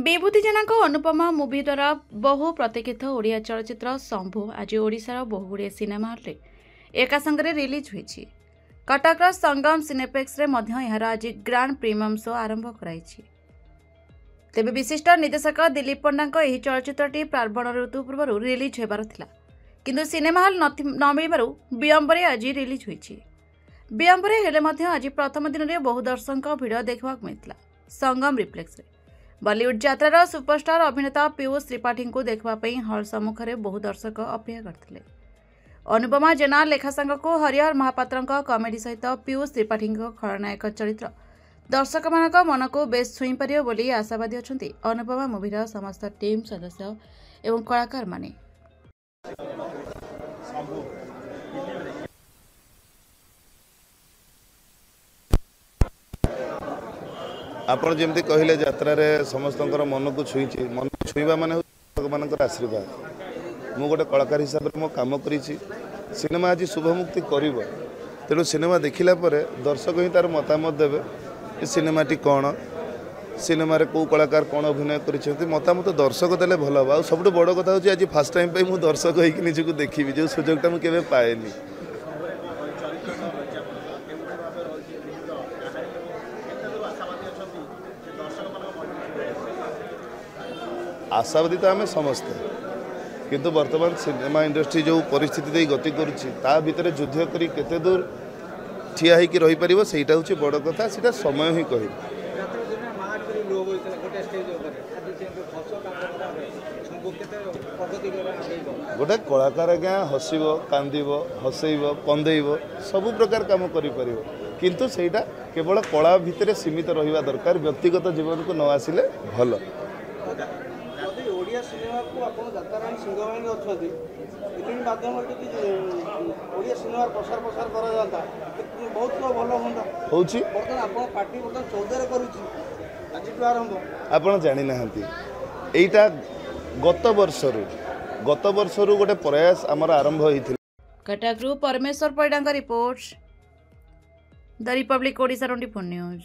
विभूति जेना Anupama movie द्वारा बहु प्रतीक्षित ओडिया चलचित्र शंभु आज ओडिशार बहुगुड़े सिनेमा हॉल एका संगे रिलीज होईछि। कटकर संगम सिनेप्लेक्स रे मध्य यार आज ग्रांड प्रीमियम शो आरंभ कराई। तेबे विशिष्ट निर्देशक दिलीप पंडा यह चलचित्रटी प्रारंभ ऋतु पूर्व रिलीज होबार थिला, किंतु सिनेमा हॉल न मिलबारु विलंबरे आज रिलीज होईछि। विलंबरे हेले मध्य आज प्रथम दिन में बहु दर्शक भिड़ देखा मिलता। संगम रिप्लेक्स रे बॉलीवुड यात्रार सुपरस्टार अभिनेता पीयूष त्रिपाठी को देखापी हॉल सम्मुख में बहु दर्शक अपेक्षा करते। अनुपमा जेना लेखा सांग को हरिहर महापात्र कमेडी सहित पीयूष त्रिपाठी खलनायक चरित्र दर्शक मान मन को बेस छुई पार बोली आशावादी अच्छा अनुपमा मुवीर समस्त टीम सदस्य एवं कलाकार माने। आपण जमती कहले यात्रा समस्त मन को छुई मन छुईवा माने मान आशीर्वाद। मु गोटे कलाकार हिसाब से मो काम करी सिनेमा आज शुभ मुक्ति कर तेणु सिनेमा देखला दर्शक ही तार मतामत देवे सिनेमाटी कौन सिनेमा कौ कलाकार कौन अभिनय कर मतामत दर्शक देले भल हम। सब बड़ कथा हूँ आज फास्ट टाइम पे मुझे दर्शक होगी निजक देखी जो सुजोगटा मुझे पाएनी। आशावादी तो आम समस्ते, किंतु वर्तमान सिनेमा इंडस्ट्री जो परिस्थिति दे गति करुच्ची भितर युद्ध करी केते दूर ठिया होकर रही पारिबो सेटा होची बड़ कथा। सेटा समय ही कहि गोटे कलाकार आज्ञा हसब कांदब हसैब कंदेब सबु प्रकार काम करि परिबो, किंतु सेटा केवल कला भितर सीमित रहिबा दरकार। व्यक्तिगत जीवन को न आसिले भल। ओडिया सिनेमा को आपण जाताराणी सिंहवाहिनी अच्छी पृथ्वी माध्यम ओडिया सिनेमा प्रसार प्रसार करा जाता बहुत भल होता होची। बर्तमान आपण पार्टी बर्तमान 14 करूची आज आरंभ आपण जानि नाहंती एटा गत वर्षरु गोटे प्रयास आमर आरंभ होइथिला। Cuttack Parameswar Paida report the republic Odisha 24 news.